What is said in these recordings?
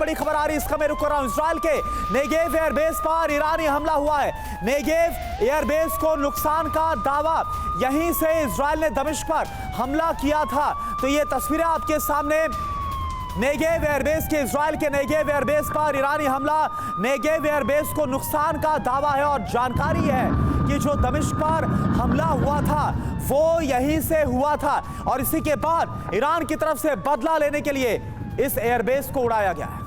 बड़ी खबर आ रही है, इसका मैं रुक कर रहा हूं। इजराइल के नेगेव एयरबेस पर ईरानी हमला हुआ है। नेगेव एयरबेस को नुकसान का दावा, यहीं से इजराइल ने दमिश्क पर हमला किया था। तो ये तस्वीरें आपके सामने, नेगेव एयरबेस के, इजराइल के नेगेव एयरबेस पर ईरानी हमला। नेगेव एयरबेस को नुकसान का दावा है और जानकारी है कि जो दमिश्क पर हमला हुआ था वो यहीं से हुआ था और इसी के बाद ईरान की तरफ से बदला लेने के लिए इस एयरबेस को उड़ाया गया है।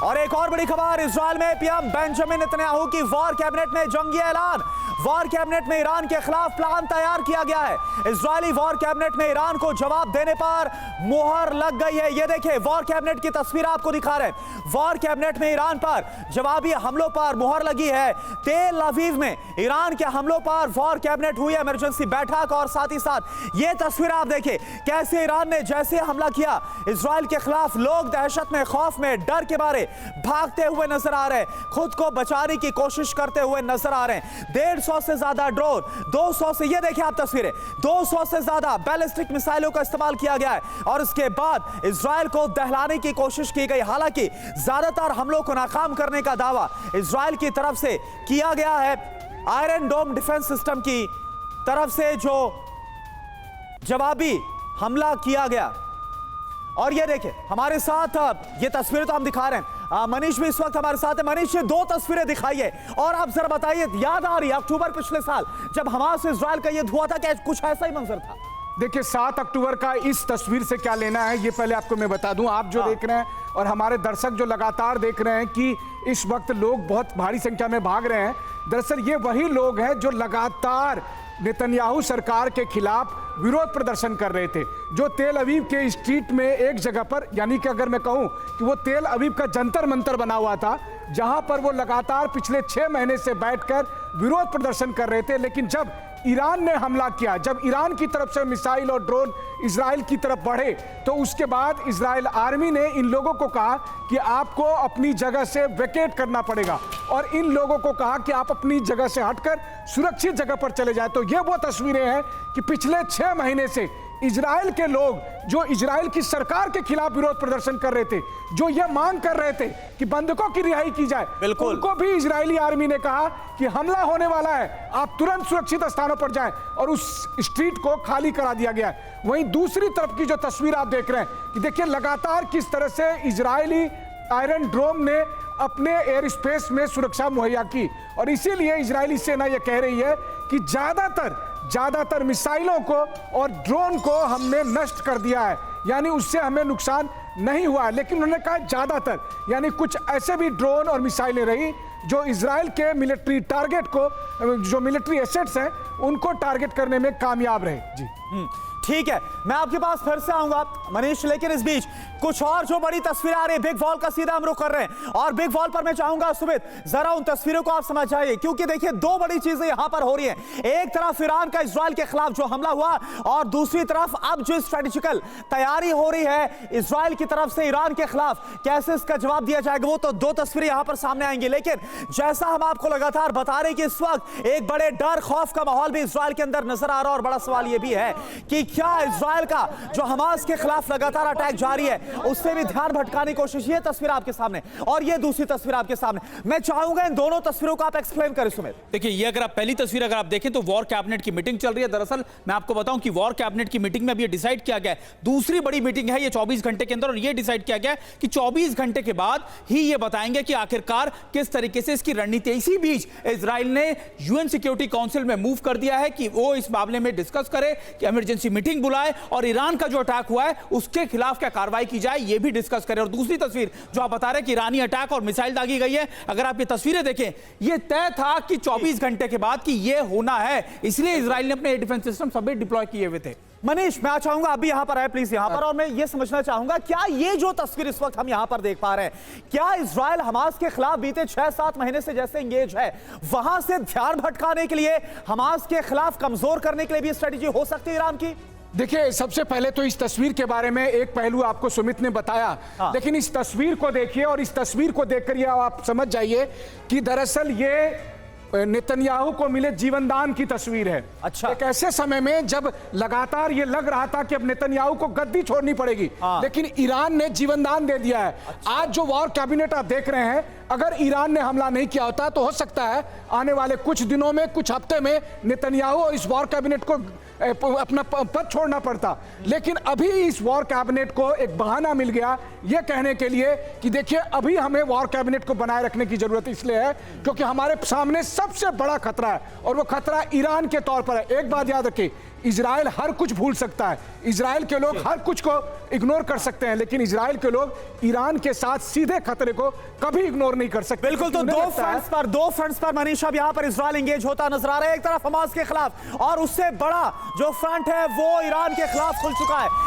और एक और बड़ी खबर, इजराइल में पीएम बेंजामिन नेतन्याहू की वॉर कैबिनेट में जंगी ऐलान। वॉर कैबिनेट में ईरान के खिलाफ प्लान तैयार किया गया है। इजरायली वॉर कैबिनेट में ईरान को जवाब देने पर मुहर लग गई है। ये देखिए, वॉर कैबिनेट की तस्वीर आपको दिखा रहे हैं। वॉर कैबिनेट में ईरान पर जवाबी हमलों पर मुहर लगी है। तेल अवीव में ईरान के हमलों पर वॉर कैबिनेट हुई इमरजेंसी बैठक और साथ ही साथ ये तस्वीर आप देखिए कैसे ईरान ने जैसे हमला किया इजराइल के खिलाफ, लोग दहशत में, खौफ में, डर के मारे भागते हुए नजर आ रहे हैं, खुद को बचाने की कोशिश करते हुए नजर आ रहे हैं। 150 से ज्यादा ड्रोन, 200 से, ये देखिए आप तस्वीरें, 200 से ज्यादा बैलिस्टिक मिसाइलों का इस्तेमाल किया गया है और इसके बाद इजराइल को दहलाने की कोशिश की गई। हालांकि ज्यादातर हमलों को नाकाम करने का दावा इजराइल की तरफ से किया गया है। आयरन डोम डिफेंस सिस्टम की तरफ से जो जवाबी हमला किया गया। और ये देखिए हमारे साथ ये तस्वीरें तो हम दिखा रहे हैं, मनीष भी इस वक्त हमारे साथ है। मनीष, ये 2 तस्वीरें दिखाइए और आप जरा बताइए, याद आ रही है अक्टूबर पिछले साल जब हमास से इजराइल का युद्ध हुआ था, क्या कुछ ऐसा ही मंजर था? देखिए, 7 अक्टूबर का इस तस्वीर से क्या लेना है ये पहले आपको मैं बता दूं। आप जो देख रहे हैं और हमारे दर्शक जो लगातार देख रहे हैं कि इस वक्त लोग बहुत भारी संख्या में भाग रहे हैं, दरअसल ये वही लोग हैं जो लगातार नेतन्याहू सरकार के खिलाफ विरोध प्रदर्शन कर रहे थे। जो तेल अवीव के स्ट्रीट में एक जगह पर, यानी कि अगर मैं कहूं कि वो तेल अवीव का जंतर मंतर बना हुआ था, जहां पर वो लगातार पिछले 6 महीने से बैठकर विरोध प्रदर्शन कर रहे थे। लेकिन जब ईरान ने हमला किया, जब ईरान की तरफ से मिसाइल और ड्रोन इजराइल की तरफ बढ़े, तो उसके बाद इजराइल आर्मी ने इन लोगों को कहा कि आपको अपनी जगह से वैकेट करना पड़ेगा और इन लोगों को कहा कि आप अपनी जगह से हटकर सुरक्षित जगह पर चले जाए। तो ये वो तस्वीरें हैं कि पिछले 6 महीने से इजराइल के लोग जो इजराइल की सरकार के खिलाफ विरोध प्रदर्शन कर रहे थे, जो ये मांग कर रहे थे कि बंधकों की रिहाई की जाए, उनको भी इजरायली आर्मी ने कहा कि हमला होने वाला है, आप तुरंत सुरक्षित स्थानों पर जाएं और उस स्ट्रीट को खाली करा दिया गया है। वहीं दूसरी तरफ की जो तस्वीर आप देख रहे हैं कि देखिए लगातार किस तरह से इजरायली आयरन डोम ने अपने एयर स्पेस में सुरक्षा मुहैया की और इसीलिए इजरायली सेना यह कह रही है कि ज्यादातर मिसाइलों को और ड्रोन को हमने नष्ट कर दिया है, यानी उससे हमें नुकसान नहीं हुआ है। लेकिन उन्होंने कहा ज्यादातर, यानी कुछ ऐसे भी ड्रोन और मिसाइलें रही जो इजराइल के मिलिट्री टारगेट को, जो मिलिट्री एसेट्स हैं, उनको टारगेट करने में कामयाब रहे। जी ठीक है, मैं आपके पास फिर से आऊंगा मनीष, लेकिन इस बीच कुछ और जो बड़ी तस्वीरें आ रही है, बिग वॉल का सीधा हम रुख कर रहे हैं और बिग वॉल पर मैं चाहूंगा सुमित जरा उन तस्वीरों को आप समझ जाइए, क्योंकि देखिए 2 बड़ी चीजें यहां पर हो रही हैं। एक तरफ ईरान का इजराइल के खिलाफ जो हमला हुआ और दूसरी तरफ अब जो स्ट्रेटेजिकल तैयारी हो रही है इजराइल की तरफ से ईरान के खिलाफ, कैसे इसका जवाब दिया जाएगा, वो तो 2 तस्वीरें यहां पर सामने आएंगी। लेकिन जैसा हम आपको लगातार बता रहे हैं कि इस वक्त एक बड़े डर खौफ का माहौल भी इजराइल के अंदर नजर आ रहा है और बड़ा सवाल यह भी है कि क्या इजराइल का जो हमास के खिलाफ लगातार अटैक जारी है उससे भी ध्यान भटकाने की कोशिश। ये तस्वीर आपके सामने और ये दूसरी तस्वीर आपके सामने, मैं चाहूंगा इन दोनों तस्वीरों को आप एक्सप्लेन करें सुमित। देखिए, ये अगर आप पहली तस्वीर अगर आप देखें तो वॉर कैबिनेट की मीटिंग चल रही है। दरअसल मैं आपको बताऊं कि वॉर कैबिनेट की मीटिंग में अभी ये डिसाइड किया गया है, दूसरी बड़ी मीटिंग है ये 24 घंटे के अंदर, और ये डिसाइड किया गया है कि 24 घंटे के बाद ही ये बताएंगे कि आखिरकार किस तरीके से इसकी रणनीति। इसी बीच इजराइल ने यूएन सिक्योरिटी काउंसिल में मूव कर दिया है कि वो इस मामले में डिस्कस करे, कि इमरजेंसी मीटिंग बुलाए और ईरान का जो अटैक हुआ है उसके खिलाफ क्या कार्रवाई की जाए ये भी डिस्कस करें। और दूसरी तस्वीर जो आप बता रहे हैं कि ईरानी अटैक और मिसाइल दागी गई है, अगर आप ये तस्वीरें देखें, ये तय था कि 24 घंटे के बाद कि ये होना है, इसलिए इजराइल ने अपने डिफेंस सिस्टम सभी डिप्लॉय किए हुए थे। मनीष, मैं चाहूंगा अभी यहां पर आए प्लीज यहां पर, और मैं ये समझना चाहूंगा क्या ये जो तस्वीर इस वक्त हम यहां पर देख पा रहे हैं, क्या इजराइल हमास के खिलाफ बीते 6-7 महीने से जैसे इंगेज है, वहां से ध्यान भटकाने के लिए, हमास के खिलाफ कमजोर करने के लिए भी स्ट्रेटेजी हो सकती है ईरान की? देखिए, सबसे पहले तो इस तस्वीर के बारे में एक पहलू आपको सुमित ने बताया, लेकिन इस तस्वीर को देखिए और इस तस्वीर को देखकर ये आप समझ जाइए कि दरअसल ये नेतन्याहू को मिले जीवनदान की तस्वीर है। अच्छा। एक ऐसे समय में जब लगातार ये लग रहा था कि अब नेतन्याहू को गद्दी छोड़नी पड़ेगी, लेकिन ईरान ने जीवनदान दे दिया है। आज जो वॉर कैबिनेट आप देख रहे हैं, अगर ईरान ने हमला नहीं किया होता तो हो सकता है आने वाले कुछ दिनों में, कुछ हफ्ते में नेतन्याहू और इस वॉर कैबिनेट को अपना पद छोड़ना पड़ता। लेकिन अभी इस वॉर कैबिनेट को एक बहाना मिल गया यह कहने के लिए कि देखिए अभी हमें वॉर कैबिनेट को बनाए रखने की जरूरत इसलिए है क्योंकि हमारे सामने सबसे बड़ा खतरा है और वो खतरा ईरान के तौर पर है। एक बात याद रखिए, इजराइल हर कुछ भूल सकता है, इजराइल के लोग हर कुछ को इग्नोर कर सकते हैं, लेकिन इजराइल के लोग ईरान के साथ सीधे खतरे को कभी इग्नोर नहीं कर सकते। बिल्कुल, तो दो फ्रंट्स पर मनीष अब यहां पर इजराइल एंगेज होता नजर आ रहा है। एक तरफ हमास के खिलाफ और उससे बड़ा जो फ्रंट है वो ईरान के खिलाफ खुल चुका है।